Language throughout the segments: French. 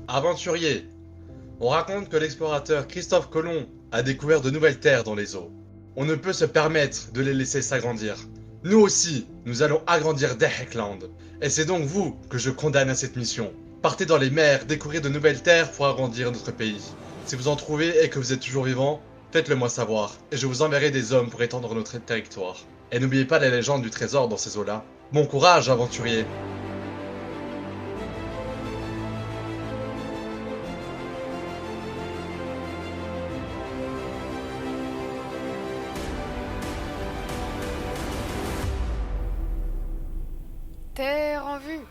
Aventurier, on raconte que l'explorateur Christophe Colomb a découvert de nouvelles terres dans les eaux. On ne peut se permettre de les laisser s'agrandir. Nous aussi, nous allons agrandir Dehekland. Et c'est donc vous que je condamne à cette mission. Partez dans les mers, découvrir de nouvelles terres pour agrandir notre pays. Si vous en trouvez et que vous êtes toujours vivant, faites-le moi savoir, et je vous enverrai des hommes pour étendre notre territoire. Et n'oubliez pas la légende du trésor dans ces eaux-là. Bon courage, aventurier! Terre en vue.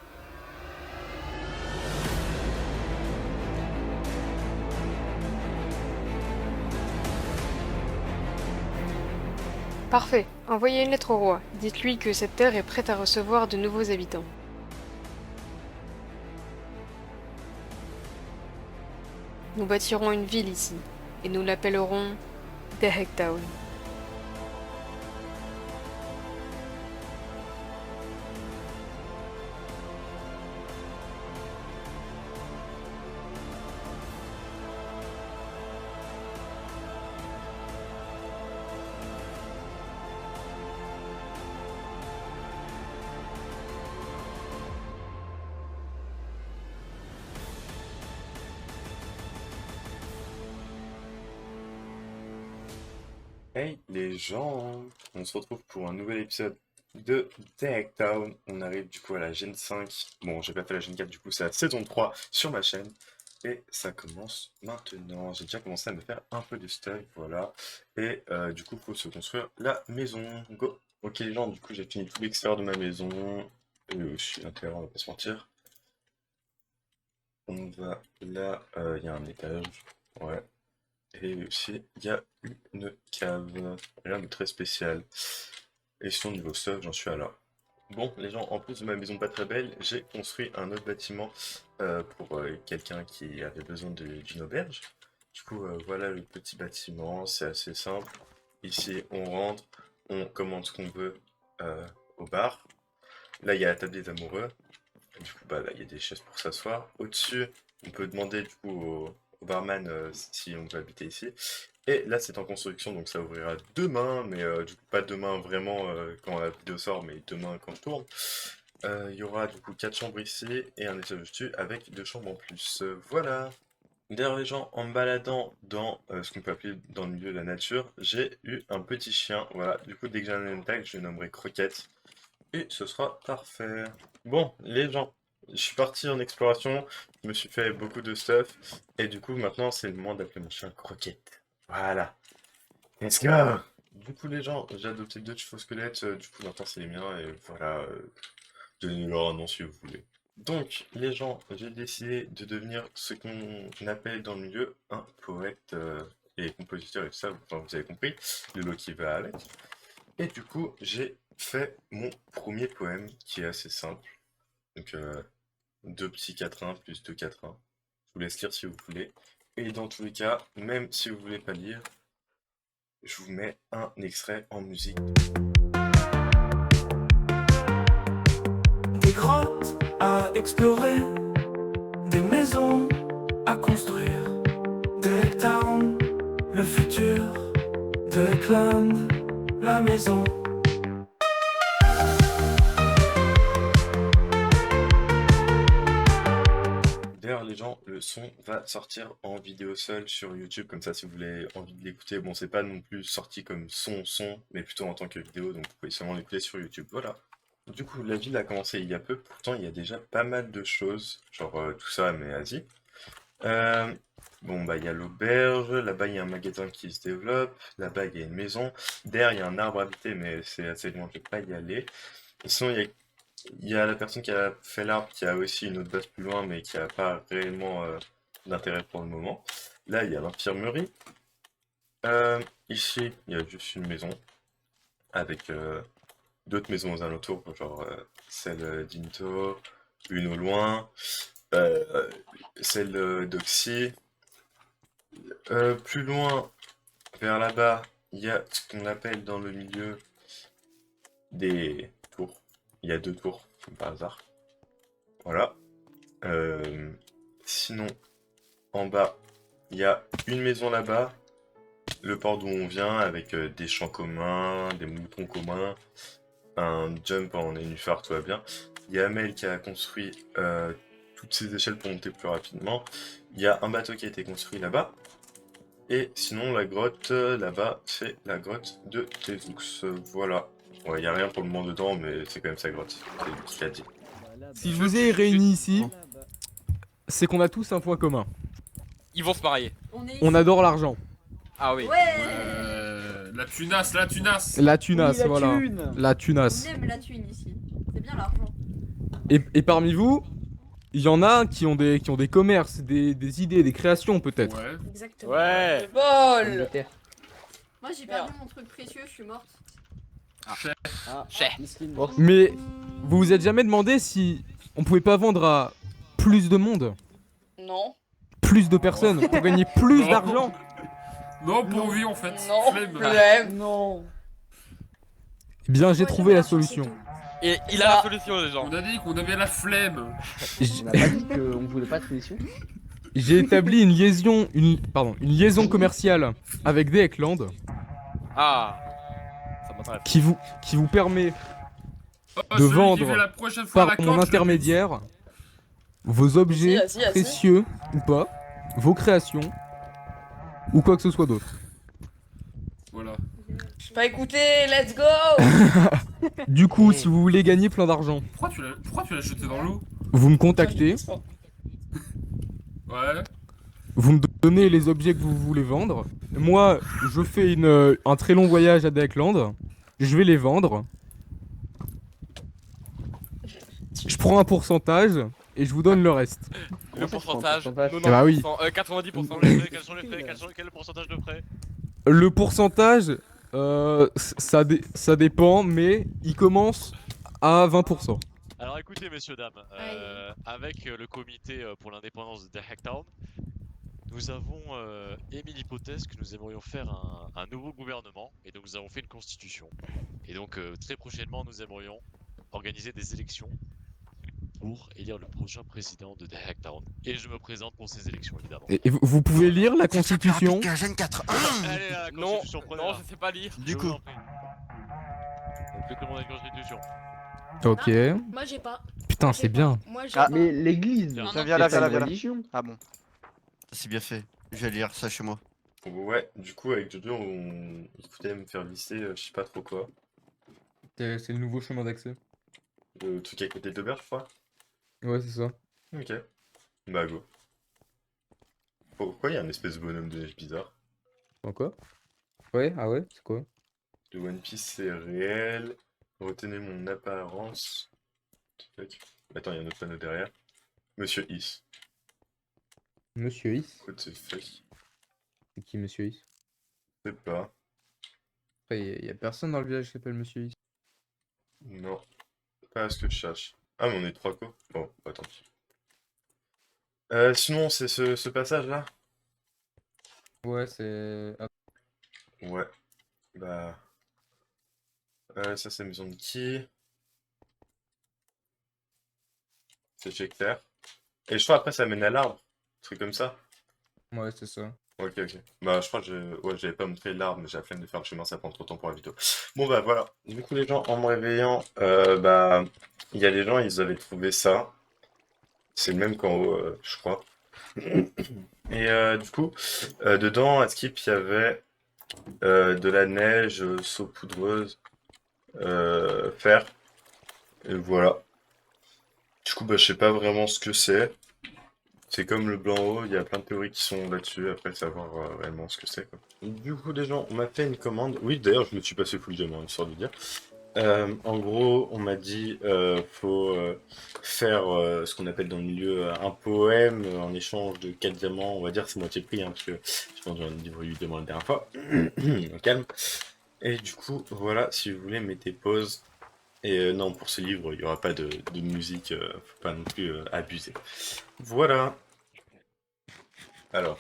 Parfait. Envoyez une lettre au roi. Dites-lui que cette terre est prête à recevoir de nouveaux habitants. Nous bâtirons une ville ici, et nous l'appellerons Dehektown. Hey les gens, on se retrouve pour un nouvel épisode de Tech Town. On arrive du coup à la Gen 5. Bon, j'ai pas fait la Gen 4, du coup c'est la saison 3 sur ma chaîne. Et ça commence maintenant. J'ai déjà commencé à me faire un peu de stuff, voilà. Et du coup, faut se construire la maison. Go! Ok les gens, du coup j'ai fini tout l'extérieur de ma maison. Et aussi l'intérieur, on va pas se mentir. On va là, il y a un étage. Ouais. Et aussi, il y a une cave, rien de très spécial. Et sinon, niveau stuff, j'en suis à là. Bon, les gens, en plus de ma maison pas très belle, j'ai construit un autre bâtiment pour quelqu'un qui avait besoin d'une auberge. Du coup, voilà le petit bâtiment, c'est assez simple. Ici, on rentre, on commande ce qu'on veut euh, au bar. Là, il y a la table des amoureux. Du coup, bah, là, il y a des chaises pour s'asseoir. Au-dessus, on peut demander du coup au barman si on veut habiter ici. Et là, c'est en construction, donc ça ouvrira demain, mais du coup, pas demain vraiment quand la vidéo sort, mais demain quand je tourne. Il y aura du coup 4 chambres ici et un étage dessus avec 2 chambres en plus. Voilà. D'ailleurs, les gens, en me baladant dans ce qu'on peut appeler dans le milieu de la nature, j'ai eu un petit chien. Voilà, du coup, dès que j'ai un name tag, je le nommerai Croquette. Et ce sera parfait. Bon, les gens, je suis parti en exploration, je me suis fait beaucoup de stuff, et du coup, maintenant, c'est le moment d'appeler mon chien Croquette. Voilà. Let's go! Du coup, les gens, j'ai adopté deux chevaux squelettes, du coup, maintenant, c'est les miens, et voilà, donnez-leur un nom si vous voulez. Donc, les gens, j'ai décidé de devenir ce qu'on appelle dans le milieu un poète et compositeur et tout ça, enfin, vous avez compris, le lot qui va avec. Et du coup, j'ai fait mon premier poème qui est assez simple. Donc, 2 petits quatrains plus 2 quatrains. Je vous laisse lire si vous voulez. Et dans tous les cas, même si vous voulez pas lire, je vous mets un extrait en musique. Des grottes à explorer, des maisons à construire, des towns, le futur, de clan, la maison. D'ailleurs, les gens, le son va sortir en vidéo seul sur YouTube, comme ça, si vous avez envie de l'écouter. Bon, c'est pas non plus sorti comme son, mais plutôt en tant que vidéo, donc vous pouvez seulement l'écouter sur YouTube. Voilà. Du coup, la ville a commencé il y a peu, pourtant il y a déjà pas mal de choses, genre tout ça, mais vas-y. Euh, bon, bah, il y a l'auberge, là-bas, il y a un magasin qui se développe, là-bas, il y a une maison, derrière, il y a un arbre habité, mais c'est assez loin, je vais pas y aller. Et sinon, il y a la personne qui a fait l'arbre qui a aussi une autre base plus loin, mais qui a pas réellement d'intérêt pour le moment. Là, il y a l'infirmerie. Ici, il y a juste une maison, avec d'autres maisons aux alentours, genre celle d'Into, une au loin, euh, celle d'Oxy. Plus loin, vers là-bas, il y a ce qu'on appelle dans le milieu des tours. Il y a deux tours, comme par hasard. Voilà. Euh, Sinon, en bas, il y a une maison là-bas. Le port d'où on vient, avec des champs communs, des moutons communs, un jump en nénuphar, tout va bien. Il y a Amel qui a construit toutes ces échelles pour monter plus rapidement. Il y a un bateau qui a été construit là-bas. Et sinon, la grotte là-bas, c'est la grotte de Tezux. Voilà. Ouais, il n'y a rien pour le moment dedans, mais c'est quand même sa grotte. C'est ce qu'il a dit. Si je vous ai réunis ici, c'est qu'on a tous un point commun. Ils vont se marier. On adore l'argent. Ah oui. La tunasse, la tunasse. La tunasse, Oui, la voilà. thune. La tunasse. On aime la thune ici. C'est bien l'argent. Et parmi vous, il y en a qui ont des commerces, des idées, des créations peut-être. Ouais. Exactement. Ouais. Vol. Moi j'ai perdu mon truc précieux, je suis morte. Ah, Chais. miskin. Mais vous vous êtes jamais demandé si on pouvait pas vendre à plus de monde, Non. plus de personnes, pour gagner plus Non. d'argent? Non, pour vie en fait. Non. Flemme. Flemme. Non. Eh bien, j'ai Moi, trouvé la j'aimerais solution. Et il a la solution, les gens. On a dit qu'on avait la flemme. On n'a pas dit qu'on voulait pas de solution. J'ai établi une liaison commerciale avec Dehekland Ah. Ça m'intéresse. qui vous permet Oh, de celui qui vendre fait la prochaine fois par la mon cloche, intermédiaire vos objets Vas-y. précieux ou pas, vos créations ou quoi que ce soit d'autre. Voilà. Je pas écouté, let's go. Du coup, si vous voulez gagner plein d'argent, Pourquoi tu l'as jeté dans l'eau? vous me contactez, Ouais. vous me donnez les objets que vous voulez vendre. Moi, je fais un très long voyage à Dehekland, je vais les vendre. Je prends un pourcentage et je vous donne le reste. Le pourcentage. pourcentage 90%, Bah oui. 90%. Les frais, quels sont les frais? Quel est le pourcentage de frais? Le pourcentage, ça dépend, mais il commence à 20%. Alors écoutez, messieurs, dames, avec le comité pour l'indépendance de Hacktown, nous avons émis l'hypothèse que nous aimerions faire un nouveau gouvernement, et donc nous avons fait une constitution. Et donc très prochainement, nous aimerions organiser des élections pour élire le prochain président de The Hacktown. Et je me présente pour ces élections, évidemment. Et vous pouvez lire la constitution? Allez, la Non, constitution, prenez-la. non, je sais pas lire. Je vous en prie. Donc, tout le monde a une constitution. Ok. Moi j'ai pas. Putain, c'est bien. Moi j'ai Ah, pas. mais l'église, Tiens, c'est viens là, pas viens là, une viens là. religion. Ah bon. C'est bien fait. Je vais lire ça chez moi. Ouais, du coup, avec Jojo, on écoutait me faire visser, je sais pas trop quoi. C'est le nouveau chemin d'accès. Le truc à côté de l'auberge, je crois. Ouais, c'est ça. Ok. Bah, go. Pourquoi il y a un espèce de bonhomme de neige bizarre? Quoi? Ouais, ah ouais, c'est quoi? Le One Piece, c'est réel. Retenez mon apparence. Tac. Attends, il y a un autre panneau derrière. Monsieur Is. Monsieur Is? What the fuck? C'est qui Monsieur Is? Je sais pas. Après, y a personne dans le village qui s'appelle Monsieur Is. Non. Pas à ce que je cherche. Ah, mais on est trois co. Bon, bah tant pis. Sinon, c'est ce passage-là? Ouais, c'est... Ouais. Bah... ça, c'est la maison de qui? C'est chez Claire. Et je crois après, ça mène à l'arbre. Un truc comme ça. Ouais, c'est ça. Ok, ok. Bah, je crois que j'avais pas montré l'arbre, mais j'ai la flemme de faire le chemin, ça prend trop de temps pour la vidéo. Bon, bah voilà. Du coup, les gens, en me réveillant, bah, il y a les gens, ils avaient trouvé ça. C'est le même qu'en haut, je crois. Et du coup, dedans, à Skip, il y avait de la neige, saupoudreuse, fer. Et voilà. Du coup, bah, je sais pas vraiment ce que c'est. C'est comme le blanc haut, il y a plein de théories qui sont là-dessus, après savoir réellement ce que c'est, quoi. Du coup, les gens, on m'a fait une commande. Oui, d'ailleurs, je me suis passé full game, histoire de dire. En gros, on m'a dit faut faire ce qu'on appelle dans le milieu un poème en échange de 4 diamants. On va dire c'est moitié prix, hein, parce que j'ai vendu un livre 8 diamants la dernière fois. Au calme. Et du coup, voilà, si vous voulez, mettez pause. Et non, pour ce livre, il n'y aura pas de musique, faut pas non plus abuser. Voilà. Alors,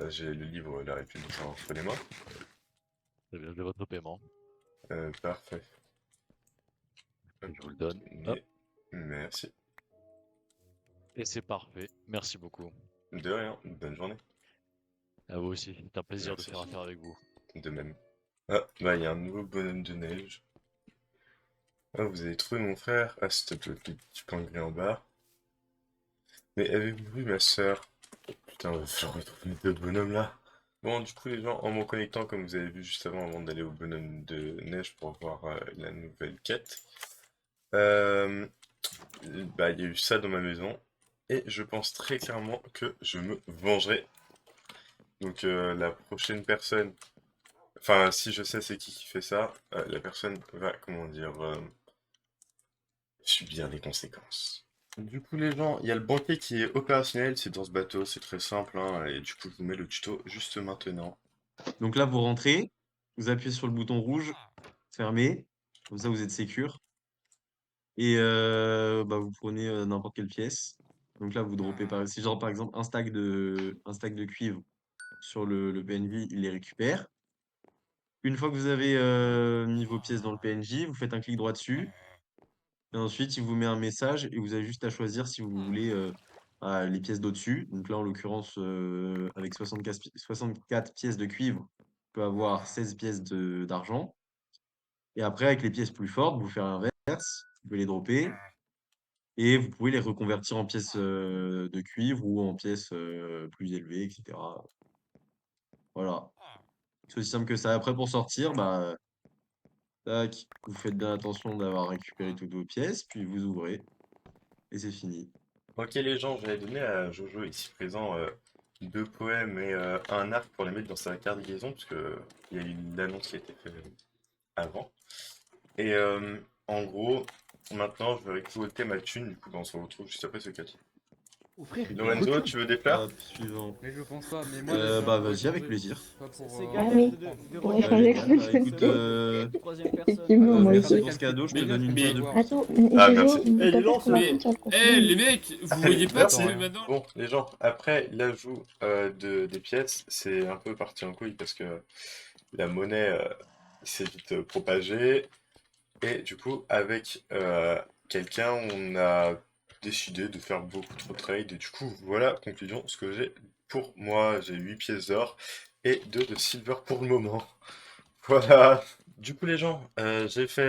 j'ai le livre La République entre les mains. Très bien, j'ai votre paiement. Parfait. Je vous le donne. Ok, Hop. merci. Et c'est parfait. Merci beaucoup. De rien, bonne journée. À vous aussi. C'est un plaisir Merci. de faire affaire avec vous. De même. Ah, bah il y a un nouveau bonhomme de neige. Ah, vous avez trouvé mon frère? Ah, c'était le petit pingouin en bas. Mais avez-vous vu ma sœur? Putain, va falloir retrouver mes deux bonhommes là. Bon, du coup, les gens, en me connectant, comme vous avez vu juste avant d'aller au bonhomme de neige pour voir la nouvelle quête, bah, il y a eu ça dans ma maison. Et je pense très clairement que je me vengerai. Donc, la prochaine personne. Enfin, si je sais c'est qui fait ça, la personne va, comment dire, subir les conséquences. Du coup, les gens, il y a le banquier qui est opérationnel, c'est dans ce bateau, c'est très simple, hein, et du coup, je vous mets le tuto juste maintenant. Donc là, vous rentrez, vous appuyez sur le bouton rouge, fermez, comme ça vous êtes sécure, et bah, vous prenez n'importe quelle pièce. Donc là, vous droppez si genre par exemple un stack de cuivre sur le PNJ, il les récupère. Une fois que vous avez mis vos pièces dans le PNJ, vous faites un clic droit dessus. Et ensuite, il vous met un message et vous avez juste à choisir si vous voulez les pièces d'au-dessus. Donc là, en l'occurrence, avec 64 pièces de cuivre, on peut avoir 16 pièces d'argent. Et après, avec les pièces plus fortes, vous faites l'inverse. Vous pouvez les dropper. Et vous pouvez les reconvertir en pièces de cuivre ou en pièces plus élevées, etc. Voilà. C'est aussi simple que ça. Après, pour sortir, bah, tac, vous faites bien attention d'avoir récupéré toutes vos pièces, puis vous ouvrez, et c'est fini. Ok les gens, j'avais donné à Jojo ici présent 2 poèmes et un arc pour les mettre dans sa cargaison, parce que il y a eu une annonce qui a été faite avant. Et en gros, maintenant je vais récolter ma thune, du coup on se retrouve juste après ce cut. Oh frère, Lorenzo, tu veux des fleurs? Suivant. Mais je pense pas, mais moi. Bah vas-y, avec plaisir. C'est Ah oui, pour échanger avec Bah, écoute, troisième personne. Effectivement, moi merci aussi. pour ce cadeau, je te Mais- donne une mais- fleur de plus. Attends, Ah, Jojo, merci. on peut les pas lances, faire comme mais- ça sur le Eh contenu. les mecs, vous voyez pas Merci. c'est maintenant? Bon, les gens, après l'ajout des pièces, c'est un peu parti en couille parce que la monnaie s'est vite propagée. Et du coup, avec quelqu'un, on a décidé de faire beaucoup trop de trades. Et du coup, voilà, conclusion, ce que j'ai pour moi, j'ai 8 pièces d'or et 2 de silver pour le moment. Voilà. Du coup, les gens, j'ai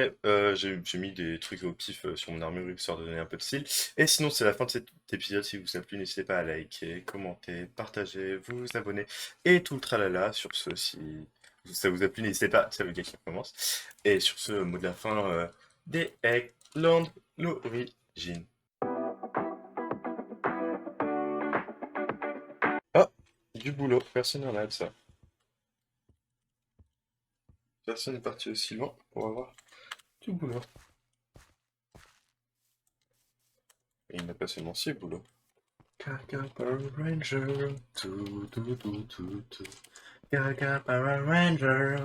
mis des trucs au pif sur mon armure histoire de donner un peu de style. Et sinon, c'est la fin de cet épisode. Si vous a plu, n'hésitez pas à liker, commenter, partager, vous abonner et tout le tralala. Sur ce, si ça vous a plu, n'hésitez pas, c'est le gars qui commence. Et sur ce, mot de la fin, des Eggland l'origine. Ah, du boulot, personne n'en a de ça. Personne n'est parti aussi loin pour avoir du boulot. Et il n'a pas seulement 6 boulots. Gaga Power Ranger, tout, tout, tout, tout, tout. Gaga Power Ranger.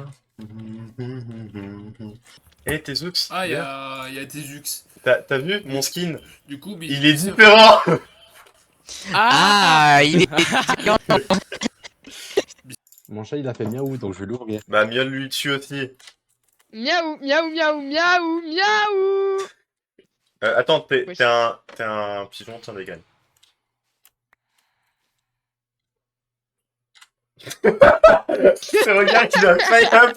Et tes Zux, Ah, bien. y a tes Zux. T'as vu mon skin? Du coup, mais... Il est différent. Ah, il est. Mon chat il a fait miaou donc je vais l'ouvrir. Bah miaule lui dessus aussi. Miaou, miaou, miaou, miaou, miaou. Attends, t'es Wesh. un pigeon, tiens des graines. Ce regard qui est incroyable.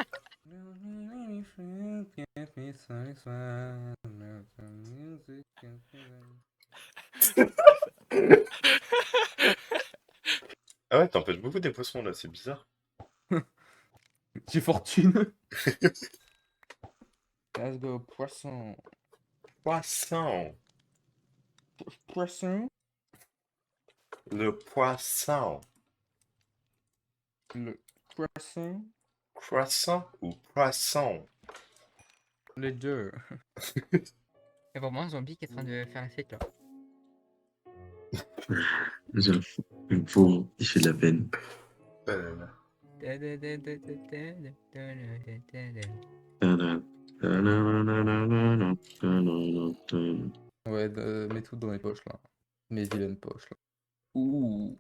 Ah ouais, t'empêches beaucoup des poissons là, c'est bizarre. J'ai fortune. Let's go, poisson. Poisson. Poisson. Le poisson. Le poisson. Croissant ou poisson? Les deux. Il y a vraiment un zombie qui est en train de faire la fête là. Le pauvre, il fait de la peine. Ouais, mets tout dans mes poches là. Mes vilaines poches là. Ouh.